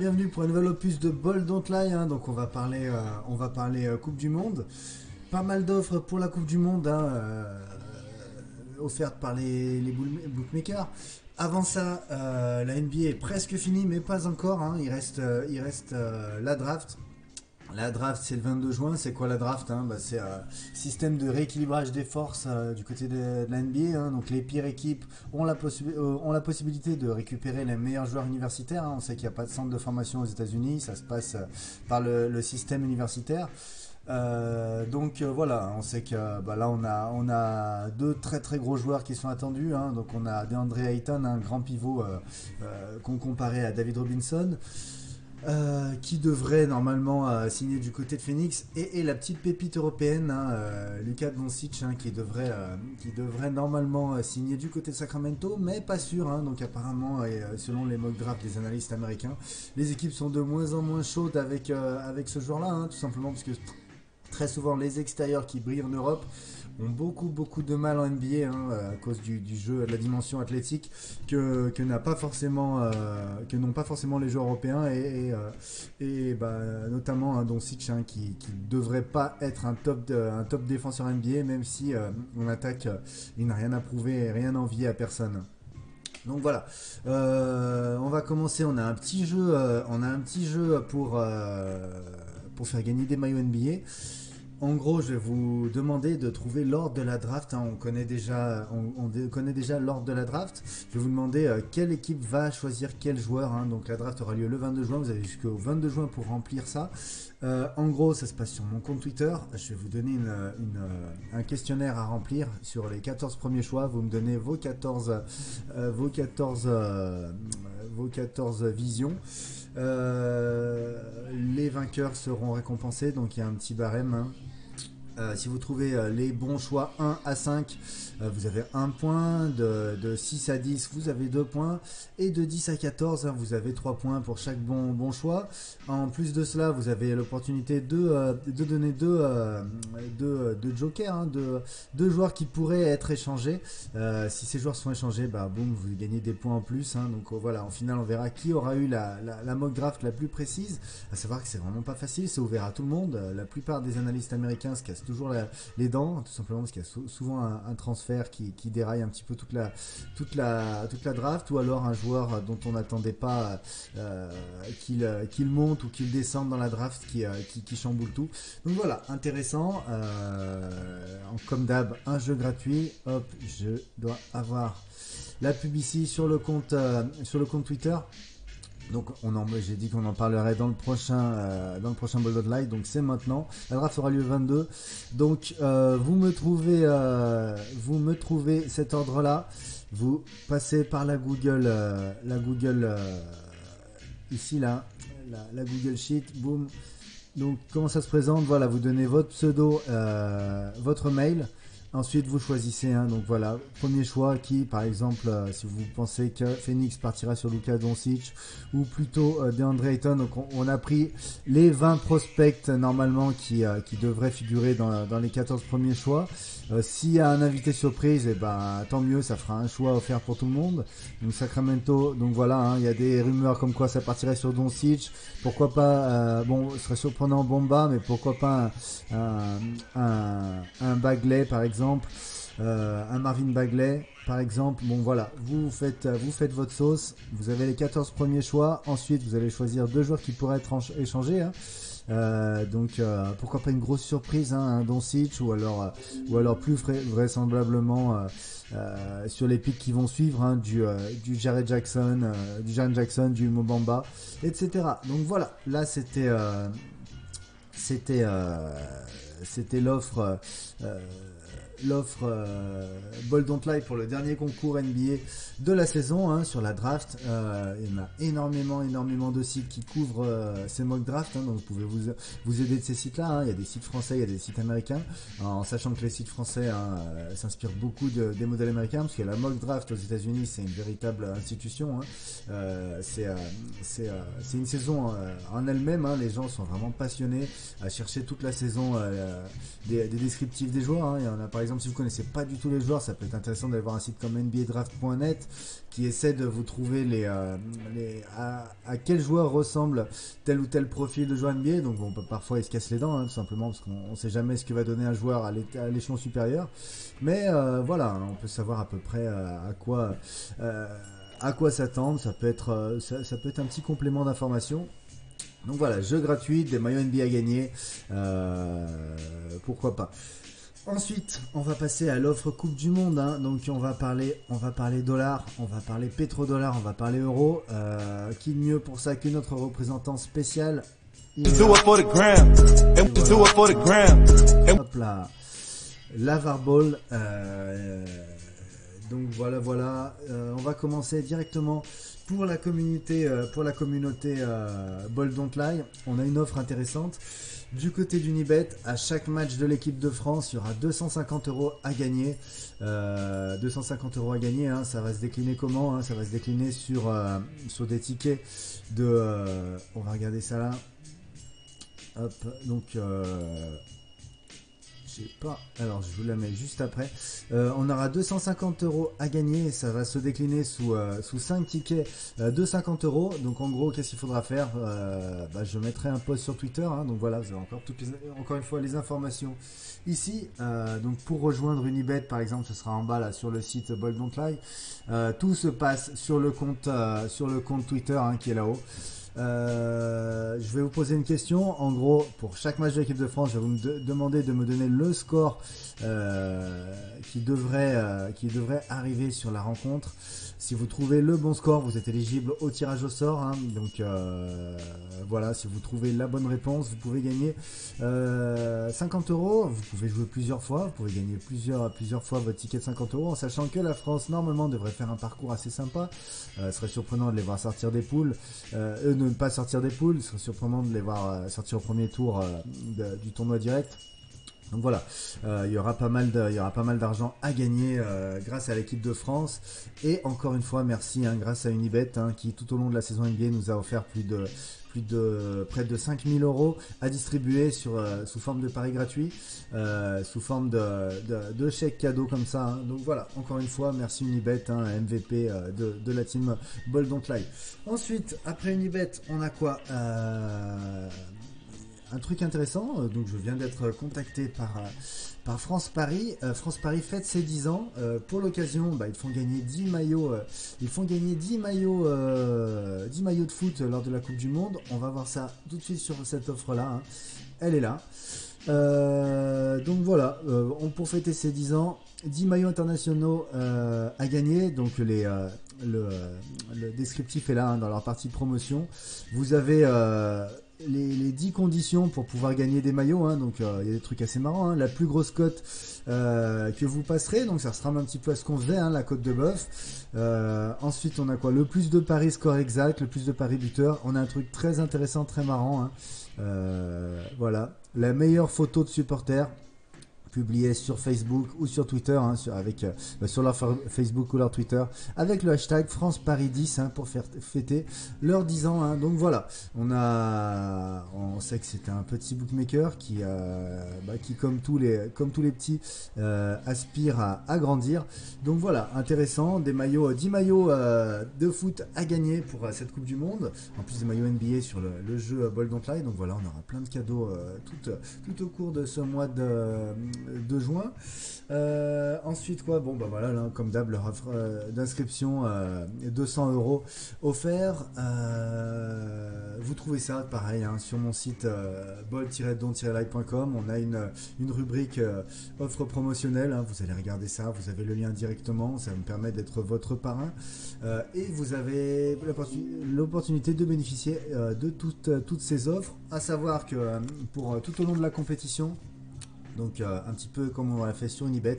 bienvenue pour un nouvel opus de Ball Don't Lie. Donc on va parler Coupe du Monde. Pas mal d'offres pour la Coupe du Monde offertes par les bookmakers. Avant ça, la NBA est presque finie, mais pas encore. Il reste la draft. La draft, c'est le 22 juin. C'est quoi la draft? C'est un système de rééquilibrage des forces du côté de la NBA. Donc les pires équipes ont la possibilité de récupérer les meilleurs joueurs universitaires. On sait qu'il n'y a pas de centre de formation aux États-Unis. Ça se passe par le système universitaire. Voilà, on sait que là on a deux très très gros joueurs qui sont attendus. Donc on a DeAndre Ayton, un grand pivot qu'on comparait à David Robinson. Qui devrait normalement signer du côté de Phoenix et la petite pépite européenne Luka Doncic qui devrait normalement signer du côté de Sacramento, mais pas sûr. Donc apparemment, selon les mock drafts des analystes américains, les équipes sont de moins en moins chaudes avec ce joueur-là, tout simplement parce que très souvent les extérieurs qui brillent en Europe ont beaucoup de mal en NBA à cause du jeu, de la dimension athlétique que n'ont pas forcément les joueurs européens et notamment Doncic qui devrait pas être un top défenseur NBA, même si en attaque il n'a rien à prouver et rien à envier à personne. Donc voilà, on va commencer. On a un petit jeu pour faire gagner des maillots NBA. En gros, je vais vous demander de trouver l'ordre de la draft. On connaît déjà l'ordre de la draft. Je vais vous demander quelle équipe va choisir quel joueur. Donc la draft aura lieu le 22 juin. Vous avez jusqu'au 22 juin pour remplir ça. En gros, ça se passe sur mon compte Twitter. Je vais vous donner un questionnaire à remplir sur les 14 premiers choix. Vous me donnez vos 14 visions. Les vainqueurs seront récompensés. Donc il y a un petit barème. Si vous trouvez les bons choix 1 à 5, vous avez 1 point, de 6 à 10, vous avez 2 points, et de 10 à 14, vous avez 3 points pour chaque bon choix. En plus de cela, vous avez l'opportunité de donner deux jokers, deux joueurs qui pourraient être échangés. Si ces joueurs sont échangés, boum, vous gagnez des points en plus. Donc voilà, en finale, on verra qui aura eu la mock draft la plus précise. À savoir que c'est vraiment pas facile, c'est ouvert à tout le monde. La plupart des analystes américains se cassent toujours les dents, tout simplement parce qu'il y a souvent un transfert qui déraille un petit peu toute la draft, ou alors un joueur dont on n'attendait pas qu'il monte ou qu'il descende dans la draft qui chamboule tout. Donc voilà, intéressant. Comme d'hab, un jeu gratuit. Hop, je dois avoir la pub ici sur le compte Twitter. Donc j'ai dit qu'on en parlerait dans le prochain Ball Don't Lie, donc c'est maintenant. La draft aura lieu 22. Donc vous me trouvez cet ordre-là. Vous passez par la Google ici là, la Google Sheet, boum. Donc comment ça se présente? Voilà, vous donnez votre pseudo, votre mail. Ensuite, vous choisissez donc voilà, premier choix qui, par exemple, si vous pensez que Phoenix partira sur Luka Doncic ou plutôt DeAndre Ayton. Donc on a pris les 20 prospects normalement qui devraient figurer dans les 14 premiers choix. S'il y a un invité surprise, tant mieux, ça fera un choix offert pour tout le monde. Donc Sacramento, donc voilà, il y a des rumeurs comme quoi ça partirait sur Doncic. Pourquoi pas, ce serait surprenant Bomba, mais pourquoi pas un Bagley par exemple, un Marvin Bagley par exemple. Bon voilà, vous faites votre sauce. Vous avez les 14 premiers choix. Ensuite, vous allez choisir deux joueurs qui pourraient être échangés. Pourquoi pas une grosse surprise, un Doncic ou alors plus vraisemblablement sur les pics qui vont suivre, du Jaren Jackson, du Mo Bamba, etc. Donc voilà, là c'était l'offre Ball Don't Lie pour le dernier concours NBA de la saison, sur la draft. Il y en a énormément de sites qui couvrent ces mock drafts, donc vous pouvez vous aider de ces sites là. Il y a des sites français, il y a des sites américains, en sachant que les sites français s'inspirent beaucoup des modèles américains, parce que la mock draft aux États-Unis c'est une véritable institution. C'est une saison en elle-même. Les gens sont vraiment passionnés à chercher toute la saison des descriptifs des joueurs. Il y en par exemple, si vous connaissez pas du tout les joueurs, ça peut être intéressant d'aller voir un site comme NBADraft.net qui essaie de vous trouver à quel joueur ressemble tel ou tel profil de joueur NBA. Donc bon, parfois il se casse les dents, hein, tout simplement parce qu'on sait jamais ce que va donner un joueur à l'échelon supérieur. Mais voilà, on peut savoir à peu près à quoi s'attendre. Ça peut être un petit complément d'information. Donc voilà, jeu gratuit, des maillots NBA à gagner, pourquoi pas. Ensuite, on va passer à l'offre Coupe du Monde, hein. Donc on va parler dollars, on va parler pétrodollar, on va parler euro. Qui de mieux pour ça que notre représentant spécial? Hop là, Lavar Ball. Donc voilà. On va commencer directement. Pour la communauté Ball Don't Lie, on a une offre intéressante. Du côté d'Unibet, à chaque match de l'équipe de France, il y aura 250 € à gagner. 250 € à gagner, hein, ça va se décliner comment, hein? Ça va se décliner sur des tickets de... on va regarder ça là. Hop, donc... alors je vous la mets juste après. On aura 250 € à gagner et ça va se décliner sous 5 tickets de 50 €. Donc en gros, qu'est-ce qu'il faudra faire? Je mettrai un post sur Twitter, hein, donc voilà, vous avez encore une fois les informations ici. Donc pour rejoindre Unibet par exemple, ce sera en bas là sur le site Ball Don't Lie. Tout se passe sur le compte Twitter, hein, qui est là-haut. Je vais vous poser une question. En gros, pour chaque match de l'équipe de France, je vais vous demander de me donner le score qui devrait arriver sur la rencontre. Si vous trouvez le bon score, vous êtes éligible au tirage au sort, hein. Donc voilà, si vous trouvez la bonne réponse, vous pouvez gagner 50 €. Vous pouvez jouer plusieurs fois, vous pouvez gagner plusieurs fois votre ticket de 50 €, en sachant que la France normalement devrait faire un parcours assez sympa. Ce serait surprenant de les voir sortir des poules, ne pas sortir des poules. Ce serait surprenant de les voir sortir au premier tour du tournoi direct. Donc voilà, il y aura pas mal d'argent à gagner grâce à l'équipe de France. Et encore une fois, merci, hein, grâce à Unibet, hein, qui tout au long de la saison NBA nous a offert près de 5000 € à distribuer sous forme de paris gratuits, sous forme de chèques cadeaux comme ça, hein. Donc voilà, encore une fois, merci Unibet, hein, MVP de la team Ball Don't Lie. Ensuite, après Unibet, on a quoi? Un truc intéressant, donc je viens d'être contacté par France Paris. France Paris fête ses 10 ans. Pour l'occasion, ils font gagner 10 maillots. Ils font gagner 10 maillots de foot lors de la Coupe du Monde. On va voir ça tout de suite sur cette offre-là, hein. Elle est là. Donc voilà, pour fêter ses 10 ans, 10 maillots internationaux à gagner. Donc le descriptif est là, hein, dans leur partie de promotion. Vous avez les 10 conditions pour pouvoir gagner des maillots, hein. Donc il y a des trucs assez marrants, hein. La plus grosse cote que vous passerez, donc ça ressemble un petit peu à ce qu'on faisait, hein, la cote de bœuf. Ensuite on a quoi? Le plus de paris score exact, le plus de paris buteur. On a un truc très intéressant, très marrant, hein. Voilà, la meilleure photo de supporter publié sur Facebook ou sur Twitter, hein, sur leur Facebook ou leur Twitter, avec le hashtag France Paris 10, hein, pour faire fêter leurs 10 ans, hein. Donc voilà, on sait que c'était un petit bookmaker qui comme tous les petits aspire à grandir. Donc voilà, intéressant, 10 maillots de foot à gagner pour cette Coupe du Monde, en plus des maillots NBA sur le jeu Ball Don't Lie. Donc voilà, on aura plein de cadeaux tout au cours de ce mois de juin. Ensuite quoi, voilà, là, comme d'hab, leur offre d'inscription, 200 € offert. Vous trouvez ça pareil, hein, sur mon site ball-don-live.com. On a une rubrique offre promotionnelle, hein. Vous allez regarder ça, vous avez le lien directement, ça me permet d'être votre parrain, et vous avez l'opportunité de bénéficier de toutes ces offres, à savoir que pour tout au long de la compétition, donc un petit peu comme on l'a fait sur Unibet,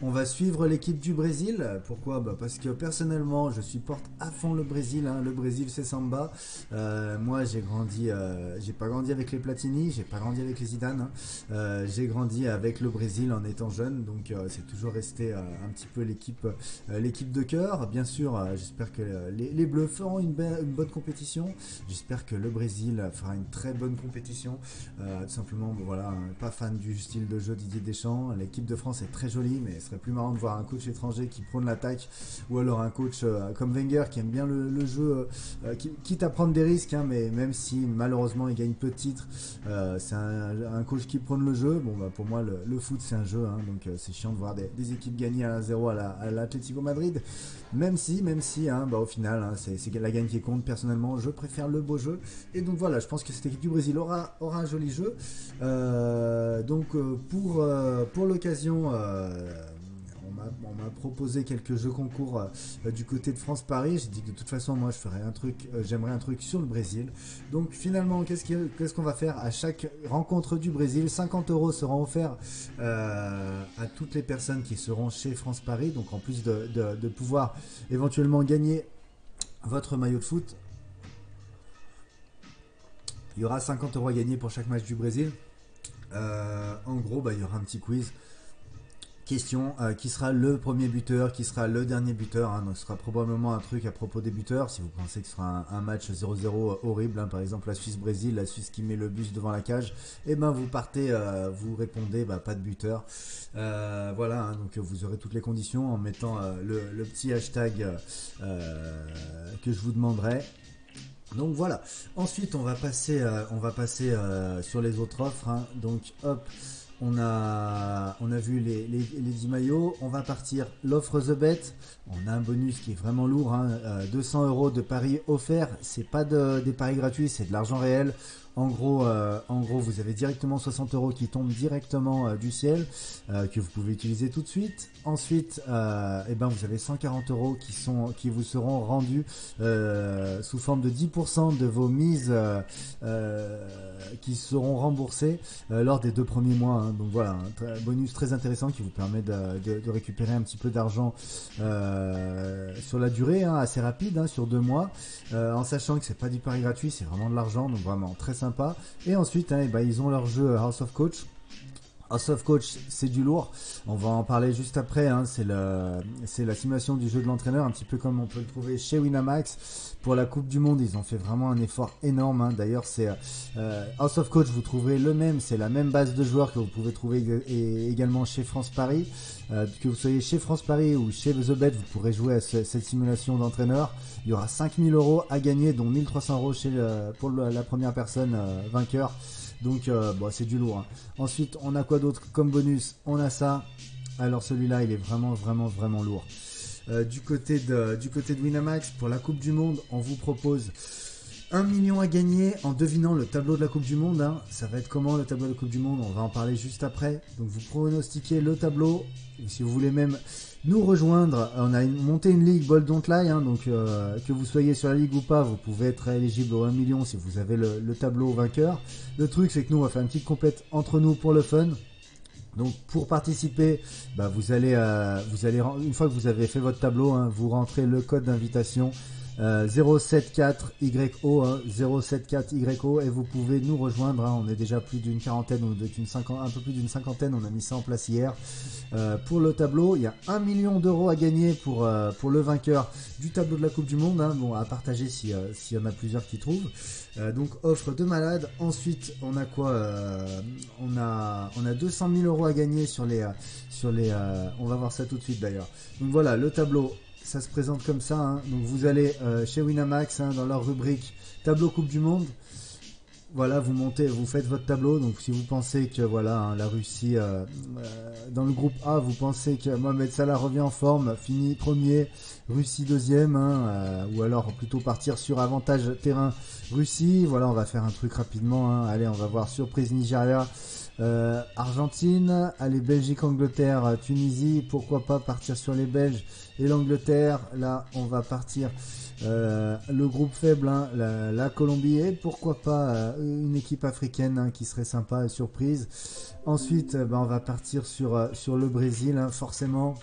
on va suivre l'équipe du Brésil. Pourquoi? Parce que personnellement je supporte à fond le Brésil, hein. Le Brésil c'est Samba. Moi j'ai pas grandi avec les Platini, j'ai pas grandi avec les Zidane, hein. J'ai grandi avec le Brésil en étant jeune, donc c'est toujours resté un petit peu l'équipe de cœur. Bien sûr, j'espère que les Bleus feront une bonne compétition. J'espère que le Brésil fera une très bonne compétition. Tout simplement, voilà, pas fan du style de jeu Didier Deschamps. L'équipe de France est très jolie, mais ce serait plus marrant de voir un coach étranger qui prône l'attaque, ou alors un coach comme Wenger qui aime bien le jeu, quitte à prendre des risques, hein, mais même si malheureusement il gagne peu de titres, c'est un coach qui prône le jeu. Bon, bah, pour moi le foot c'est un jeu, hein, donc c'est chiant de voir des équipes gagner à 1-0 à l'Atlético Madrid, même si hein, bah, au final hein, c'est la gagne qui compte. Personnellement je préfère le beau jeu, et donc voilà, je pense que cette équipe du Brésil aura un joli jeu. Pour l'occasion, on m'a proposé quelques jeux concours du côté de France-Paris. J'ai dit que de toute façon, moi, j'aimerais un truc sur le Brésil. Donc finalement, qu'est-ce qu'on va faire à chaque rencontre du Brésil? 50 € seront offerts à toutes les personnes qui seront chez France-Paris. Donc en plus de pouvoir éventuellement gagner votre maillot de foot, il y aura 50 € à gagner pour chaque match du Brésil. En gros, bah, il y aura un petit quiz. Question, qui sera le premier buteur, qui sera le dernier buteur, hein, donc ce sera probablement un truc à propos des buteurs. Si vous pensez que ce sera un match 0-0 horrible, hein, par exemple la Suisse-Brésil, la Suisse qui met le bus devant la cage, et ben vous partez, vous répondez pas de buteur. Voilà, hein, donc vous aurez toutes les conditions en mettant le petit hashtag que je vous demanderai. Donc voilà. Ensuite, on va passer sur les autres offres, hein. Donc hop, on a vu les 10 maillots. On va partir l'offre The Bet. On a un bonus qui est vraiment lourd, hein. 200 € de paris offerts. C'est pas des paris gratuits, c'est de l'argent réel. En gros, vous avez directement 60 € qui tombent directement du ciel, que vous pouvez utiliser tout de suite. Ensuite, vous avez 140 € qui vous seront rendus sous forme de 10% de vos mises qui seront remboursées lors des 2 premiers mois, hein. Donc voilà, un bonus très intéressant qui vous permet de récupérer un petit peu d'argent sur la durée, hein, assez rapide, hein, sur 2 mois, en sachant que c'est pas du pari gratuit, c'est vraiment de l'argent, donc vraiment très sympa. Et ensuite, hein, ils ont leur jeu House of Coach. House of Coach, c'est du lourd. On va en parler juste après, hein. C'est la simulation du jeu de l'entraîneur, un petit peu comme on peut le trouver chez Winamax. Pour la Coupe du Monde, ils ont fait vraiment un effort énorme, hein. D'ailleurs, c'est House of Coach, vous trouverez le même, c'est la même base de joueurs que vous pouvez trouver également chez France Paris. Que vous soyez chez France Paris ou chez The Bet, vous pourrez jouer à cette simulation d'entraîneur. Il y aura 5000 € à gagner, dont 1300 € pour la première personne vainqueur. Donc c'est du lourd, hein. Ensuite, on a quoi d'autre comme bonus? On a ça. Alors celui-là, il est vraiment lourd. Du côté de Winamax, pour la Coupe du Monde, on vous propose 1 million à gagner en devinant le tableau de la Coupe du Monde, hein. Ça va être comment le tableau de la Coupe du Monde? On va en parler juste après. Donc vous pronostiquez le tableau. Et si vous voulez même nous rejoindre, on a monté une ligue Bold Don't Lie, hein, donc que vous soyez sur la ligue ou pas, vous pouvez être éligible au 1 million si vous avez le tableau vainqueur. Le truc, c'est que nous, on va faire une petite compète entre nous pour le fun. Donc pour participer, vous allez une fois que vous avez fait votre tableau, hein, vous rentrez le code d'invitation 074YO, hein, 074YO, et vous pouvez nous rejoindre, hein. On est déjà plus d'une quarantaine ou un peu plus d'une cinquantaine, on a mis ça en place hier. Pour le tableau, il y a 1 million € à gagner pour le vainqueur du tableau de la Coupe du Monde, hein. Bon, à partager s'il y en a plusieurs qui trouvent. Donc offre de malade. Ensuite, on a quoi? On a 200 000 € à gagner sur les on va voir ça tout de suite d'ailleurs. Donc voilà, le tableau, ça se présente comme ça, hein. Donc vous allez chez Winamax, hein, dans leur rubrique tableau Coupe du Monde. Voilà, vous faites votre tableau. Donc si vous pensez que voilà, hein, la Russie dans le groupe A, vous pensez que Mohamed Salah revient en forme, finit premier, Russie deuxième, hein, ou alors plutôt partir sur avantage terrain Russie. Voilà, on va faire un truc rapidement, hein. Allez, on va voir surprise Nigeria, Argentine, allez, Belgique, Angleterre, Tunisie. Pourquoi pas partir sur les Belges et l'Angleterre. Là, on va partir le groupe faible, hein, la Colombie, et pourquoi pas une équipe africaine, hein, qui serait sympa et surprise. Ensuite, on va partir sur le Brésil, hein, forcément.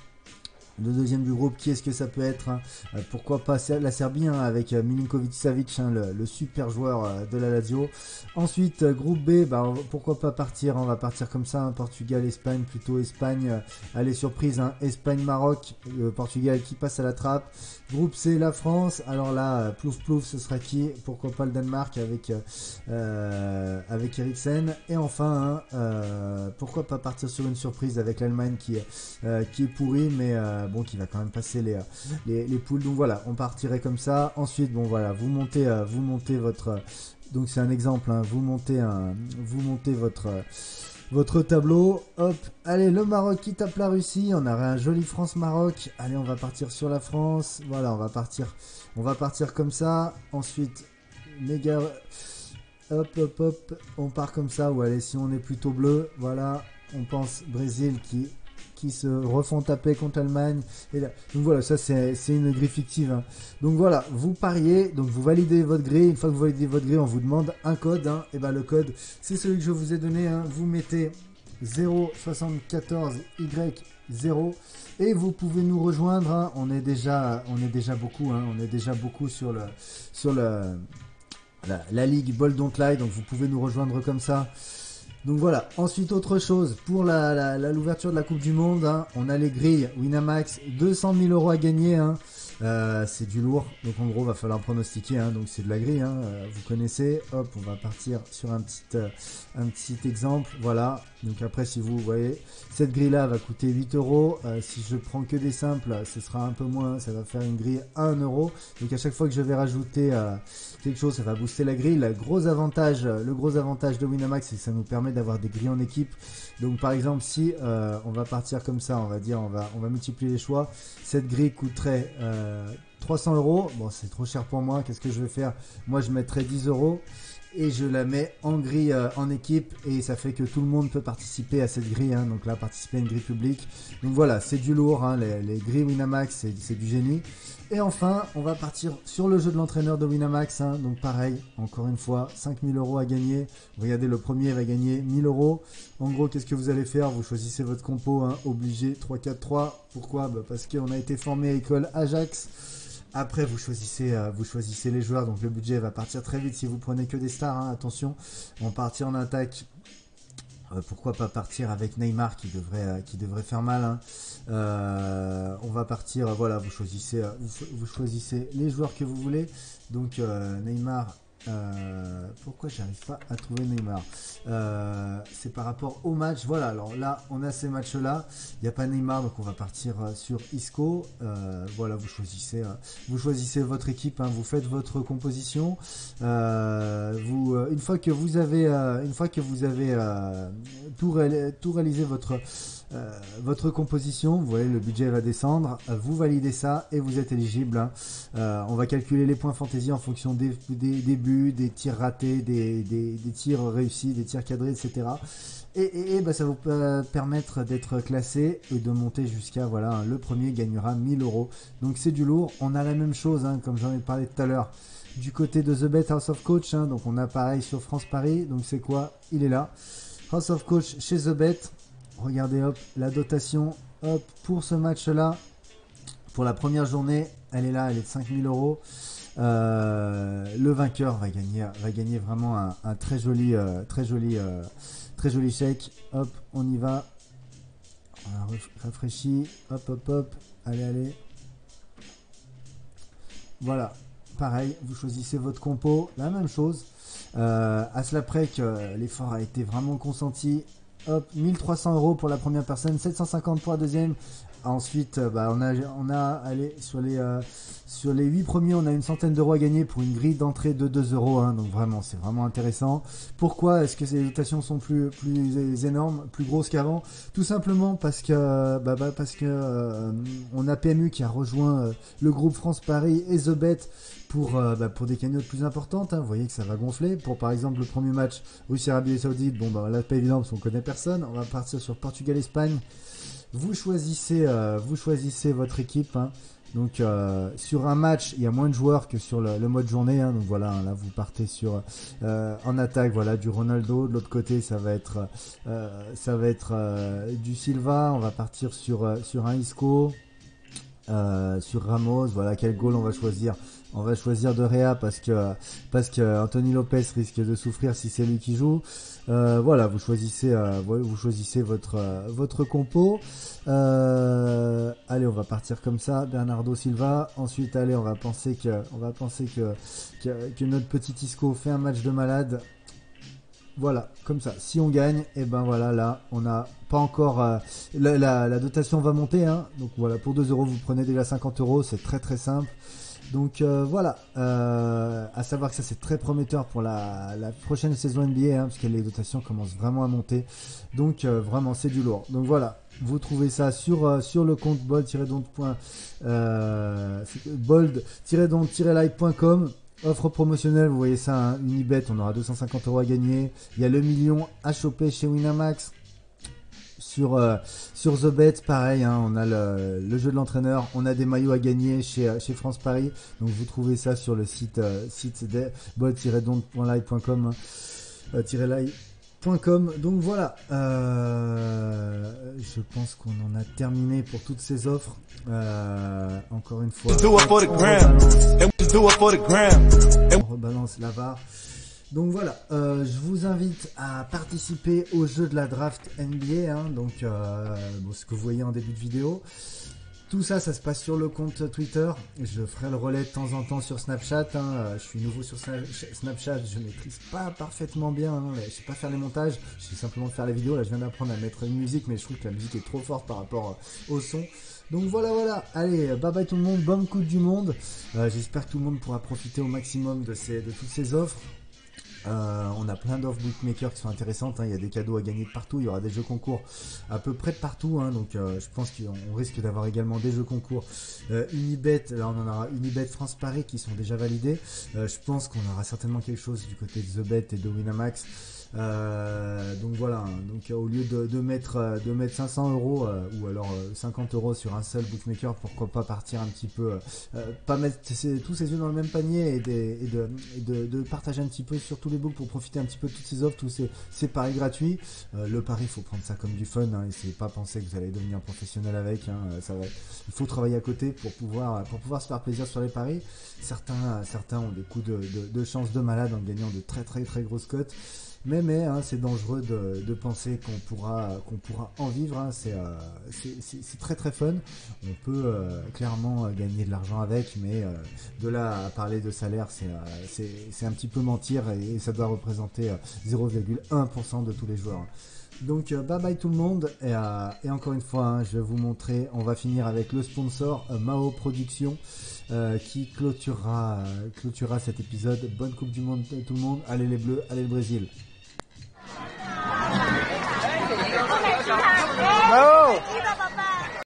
Le deuxième du groupe, qui est-ce que ça peut être, hein? Pourquoi pas la Serbie, hein, avec Milinkovic-Savic, hein, le super joueur de la Lazio. Ensuite, groupe B, bah, pourquoi pas partir, on va partir comme ça, hein, Portugal, Espagne, plutôt Espagne, allez, surprise, hein, Espagne-Maroc, Portugal qui passe à la trappe. Groupe C, la France, alors là, plouf plouf, ce sera qui? Pourquoi pas le Danemark avec Eriksen. Et enfin, hein, pourquoi pas partir sur une surprise avec l'Allemagne qui est pourrie, mais bon, qui va quand même passer les poules. Donc voilà, on partirait comme ça. Ensuite, bon voilà, vous montez votre. Donc c'est un exemple, hein, vous montez votre tableau. Hop, allez, le Maroc qui tape la Russie. On aurait un joli France-Maroc. Allez, on va partir sur la France. Voilà, on va partir comme ça. Ensuite, les gars. Hop, hop, hop, on part comme ça. Ou allez, si on est plutôt bleu, voilà, on pense Brésil qui se refont taper contre l'Allemagne. Et là, donc voilà, ça c'est une grille fictive, hein. Donc voilà, vous pariez, donc vous validez votre grille. Une fois que vous validez votre grille, on vous demande un code, hein. Et ben le code, c'est celui que je vous ai donné, hein. Vous mettez 074Y0 et vous pouvez nous rejoindre, hein. On est déjà beaucoup, hein. On est déjà beaucoup sur la ligue Bold Don't Lie, donc vous pouvez nous rejoindre comme ça. Donc voilà, ensuite autre chose, pour l'ouverture de la Coupe du Monde, hein, on a les grilles Winamax, 200 000 € à gagner, hein. C'est du lourd, donc en gros va falloir pronostiquer, hein, donc c'est de la grille, hein, vous connaissez. Hop, on va partir sur un petit exemple, voilà. Donc après, si vous voyez, cette grille là va coûter 8 €, si je prends que des simples, ce sera un peu moins, ça va faire une grille à 1 €. Donc à chaque fois que je vais rajouter quelque chose, ça va booster la grille. Le gros avantage de Winamax, c'est que ça nous permet d'avoir des grilles en équipe. Donc par exemple, si on va partir comme ça, on va multiplier les choix, cette grille coûterait 300 €. Bon, c'est trop cher pour moi, qu'est-ce que je vais faire? Moi, je mettrais 10 € et je la mets en grille en équipe, et ça fait que tout le monde peut participer à cette grille, hein. Donc là, participer à une grille publique. Donc voilà, c'est du lourd, hein. Les grilles Winamax, c'est du génie. Et enfin, on va partir sur le jeu de l'entraîneur de Winamax, hein. Donc pareil, encore une fois, 5000 € à gagner. Regardez, le premier va gagner 1000 €. En gros, qu'est-ce que vous allez faire? Vous choisissez votre compo, hein, obligé 3-4-3. Pourquoi? Parce qu'on a été formé à l'école Ajax. Après, vous choisissez les joueurs, donc le budget va partir très vite si vous prenez que des stars, hein, attention. On partit en attaque. Pourquoi pas partir avec Neymar qui devrait faire mal, hein. On va partir, voilà, vous choisissez les joueurs que vous voulez. Donc Neymar. Pourquoi j'arrive pas à trouver Neymar? C'est par rapport au match. Voilà, alors là on a ces matchs là, il n'y a pas Neymar, donc on va partir sur Isco. Voilà, vous choisissez votre équipe, hein, vous faites votre composition. Une fois que vous avez tout réalisé votre composition, vous voyez, le budget va descendre, vous validez ça et vous êtes éligible, hein. On va calculer les points fantasy en fonction des buts, des tirs ratés, des tirs réussis, des tirs cadrés, etc. Et bah, ça vous peut permettre d'être classé et de monter jusqu'à, voilà, hein, le premier gagnera 1000 €. Donc c'est du lourd. On a la même chose, hein, comme j'en ai parlé tout à l'heure, du côté de The Bet House of Coach, hein. Donc on a pareil sur France Paris. Donc c'est quoi? Il est là. House of Coach chez The Bet. Regardez, hop, la dotation, hop, pour ce match-là, pour la première journée, elle est là, elle est de 5000 €. Le vainqueur va gagner vraiment un très joli chèque. Hop, on y va. On a rafraîchi. Hop, hop, hop. Allez. Voilà. Pareil, vous choisissez votre compo. La même chose. À cela près que l'effort a été vraiment consenti. Hop, 1300 € pour la première personne, 750 pour la deuxième. Ensuite, on a allez, sur les 8 premiers, on a une centaine d'euros à gagner pour une grille d'entrée de 2 €, hein. Donc vraiment, c'est vraiment intéressant. Pourquoi est-ce que ces dotations sont plus énormes, plus grosses qu'avant? Tout simplement parce que on a PMU qui a rejoint le groupe France Paris et The Bet pour des cagnottes plus importantes, hein. Vous voyez que ça va gonfler. Pour par exemple le premier match Russie-Arabie Saoudite, là pas évident parce qu'on connaît personne. On va partir sur Portugal-Espagne. Vous choisissez votre équipe, hein. Donc sur un match, il y a moins de joueurs que sur le mode journée, hein. Donc voilà, hein, là vous partez sur en attaque, voilà, du Ronaldo. De l'autre côté, ça va être du Silva. On va partir sur un Isco. sur Ramos. Voilà, quel goal on va choisir. On va choisir de Réa parce que Anthony Lopez risque de souffrir si c'est lui qui joue. Voilà, vous choisissez votre compo. Allez, on va partir comme ça. Bernardo Silva. Ensuite, allez, on va penser que notre petit Isco fait un match de malade. Voilà, comme ça. Si on gagne, et ben voilà, là, on n'a pas encore. La dotation va monter, hein. Donc voilà, pour 2 euros, vous prenez déjà 50 euros. C'est très très simple. Donc voilà, à savoir que ça c'est très prometteur pour la prochaine saison NBA, hein, parce que les dotations commencent vraiment à monter. Donc vraiment c'est du lourd. Donc voilà, vous trouvez ça sur le compte bold-don't-live.com. Offre promotionnelle, vous voyez ça, hein, Unibet, on aura 250 euros à gagner. Il y a le million à choper chez Winamax. Sur The Bet, pareil, hein, on a le jeu de l'entraîneur, on a des maillots à gagner chez France Paris. Donc vous trouvez ça sur le site bold-don't.live.com live.com. Donc voilà, je pense qu'on en a terminé pour toutes ces offres. Encore une fois, on rebalance la barre. Donc voilà, je vous invite à participer au jeu de la draft NBA, hein, donc ce que vous voyez en début de vidéo. Tout ça, ça se passe sur le compte Twitter. Je ferai le relais de temps en temps sur Snapchat. Hein. Je suis nouveau sur Snapchat, je maîtrise pas parfaitement bien. Hein. Je sais pas faire les montages, je sais simplement faire les vidéos. Là, je viens d'apprendre à mettre une musique, mais je trouve que la musique est trop forte par rapport au son. Donc voilà. Allez, bye bye tout le monde, bonne Coupe du Monde. J'espère que tout le monde pourra profiter au maximum de toutes ces offres. On a plein d'offres bookmakers qui sont intéressantes, hein. Il y a des cadeaux à gagner de partout, il y aura des jeux concours à peu près de partout, hein. Donc je pense qu'on risque d'avoir également des jeux concours Unibet. Là on en aura Unibet France Paris qui sont déjà validés. Je pense qu'on aura certainement quelque chose du côté de The Bet et de Winamax. Donc voilà, hein. Donc au lieu de mettre 500 euros ou alors 50 euros sur un seul bookmaker, pourquoi pas partir un petit peu, pas mettre tous ses œufs dans le même panier et de partager un petit peu sur tous les books pour profiter un petit peu de toutes ces offres, tous ces paris gratuits. Le pari, il faut prendre ça comme du fun, hein, et c'est pas penser que vous allez devenir professionnel avec, hein. Il faut travailler à côté pour pouvoir se faire plaisir sur les paris. Certains ont des coups de chance de malade en gagnant de très très très grosses cotes. Mais hein, c'est dangereux de penser qu'on pourra en vivre, hein. C'est très très fun. On peut clairement gagner de l'argent avec, mais de là à parler de salaire, c'est un petit peu mentir, et ça doit représenter 0,1% de tous les joueurs. Donc bye bye tout le monde, et encore une fois, hein, je vais vous montrer, on va finir avec le sponsor Mao Productions qui clôturera cet épisode. Bonne Coupe du Monde tout le monde, allez les Bleus, allez le Brésil.